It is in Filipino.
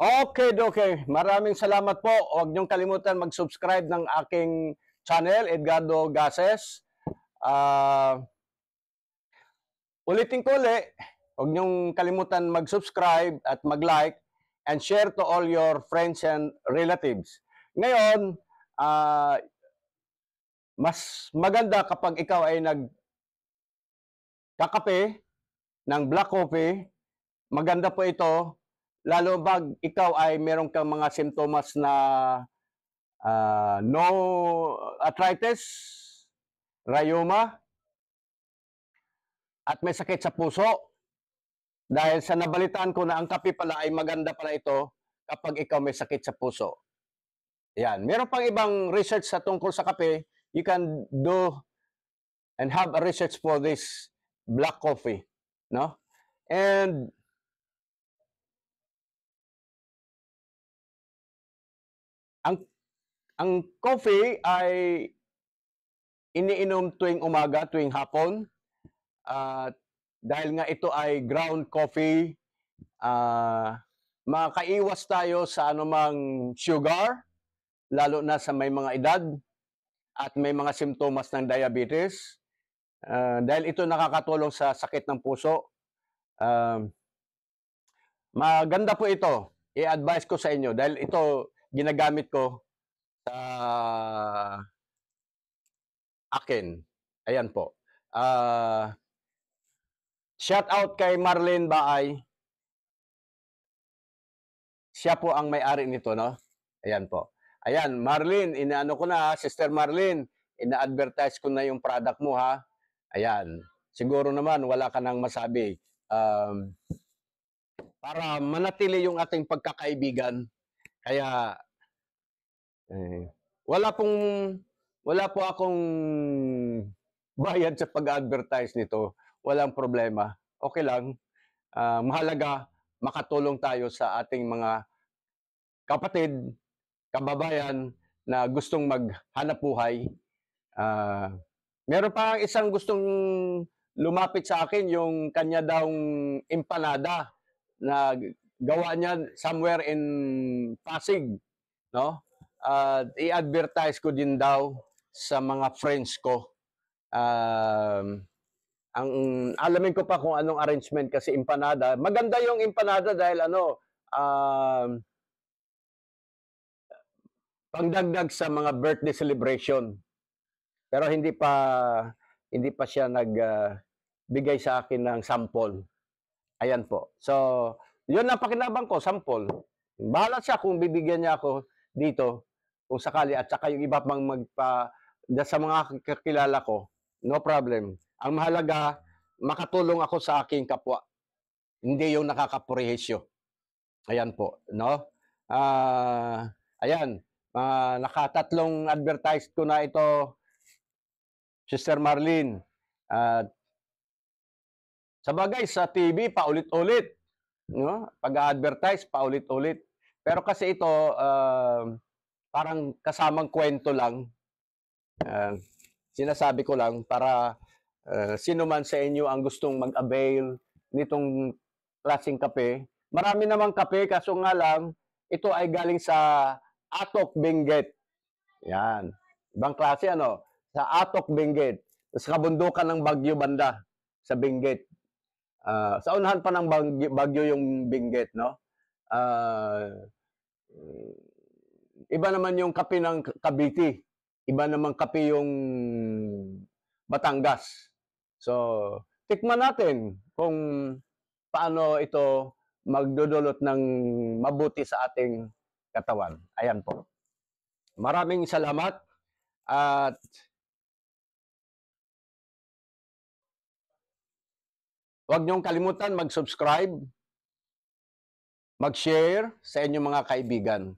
Okay. Maraming salamat po. Huwag niyong kalimutan mag-subscribe ng aking channel, Edgardo Gases. Ulitin ko ulit, huwag niyong kalimutan mag-subscribe at mag-like and share to all your friends and relatives. Ngayon, mas maganda kapag ikaw ay nagkakape ng black coffee. Maganda po ito, lalo pag ikaw ay meron kang mga simptomas na no arthritis, rheuma, at may sakit sa puso. Dahil sa nabalitaan ko na ang kape pala ay maganda pala ito kapag ikaw may sakit sa puso. Yan. Meron pang ibang research sa tungkol sa kape. You can do and have a research for this black coffee. No? And ang coffee ay iniinom tuwing umaga, tuwing hapon. Dahil nga ito ay ground coffee, makaiwas tayo sa anumang sugar, lalo na sa may mga edad at may mga simptomas ng diabetes. Dahil ito nakakatulong sa sakit ng puso. Maganda po ito. I-advise ko sa inyo dahil ito ginagamit ko sa akin. Ayan po. Shout out kay Marlene Baay. Siya po ang may-ari nito, no? Ayan po. Ayan, Marlene, inaano ko na, Sister Marlene, ina-advertise ko na yung product mo, ha? Ayan. Siguro naman, wala ka nang masabi. Para manatili yung ating pagkakaibigan. Kaya, wala po akong bayad sa pag-advertise nito. Walang problema. Okay lang. Mahalaga, makatulong tayo sa ating mga kapatid, kababayan na gustong maghanap buhay. Meron pa isang gustong lumapit sa akin, yung kanya daong empanada na gawa niya somewhere in Pasig, no? I-advertise ko din daw sa mga friends ko. Ang alamin ko pa kung anong arrangement kasi empanada. Maganda yung empanada dahil pangdagdag sa mga birthday celebration. Pero hindi pa siya nagbigay sa akin ng sample. Ayan po. So, yun ang pakinabang ko, sample. Bahala siya kung bibigyan niya ako dito, kung sakali, at saka yung iba pang sa mga kakilala ko, no problem. Ang mahalaga, makatulong ako sa aking kapwa. Hindi yung nakakapurihisyo. Ayan po, no? Ayan, nakatatlong advertise ko na ito, Sister Marlene. Sabagay, sa TV, paulit-ulit. No? Pag-advertise, paulit-ulit. Pero kasi ito, parang kasamang kwento lang. Sinasabi ko lang para sino man sa inyo ang gustong mag-avail nitong klaseng kape. Marami namang kape, kaso nga lang, ito ay galing sa Atok, Benguet. Yan. Ibang klase, ano? Sa Atok, Benguet. Sa kabundukan ng Bagyo banda, sa Benguet. Sa unahan pa ng Bagyo yung Benguet, no? Iba naman yung kape ng Cavite. Iba naman kape yung Batangas. So, tikman natin kung paano ito magdudulot ng mabuti sa ating katawan. Ayan po. Maraming salamat at huwag niyong kalimutan mag-subscribe, mag-share sa inyong mga kaibigan.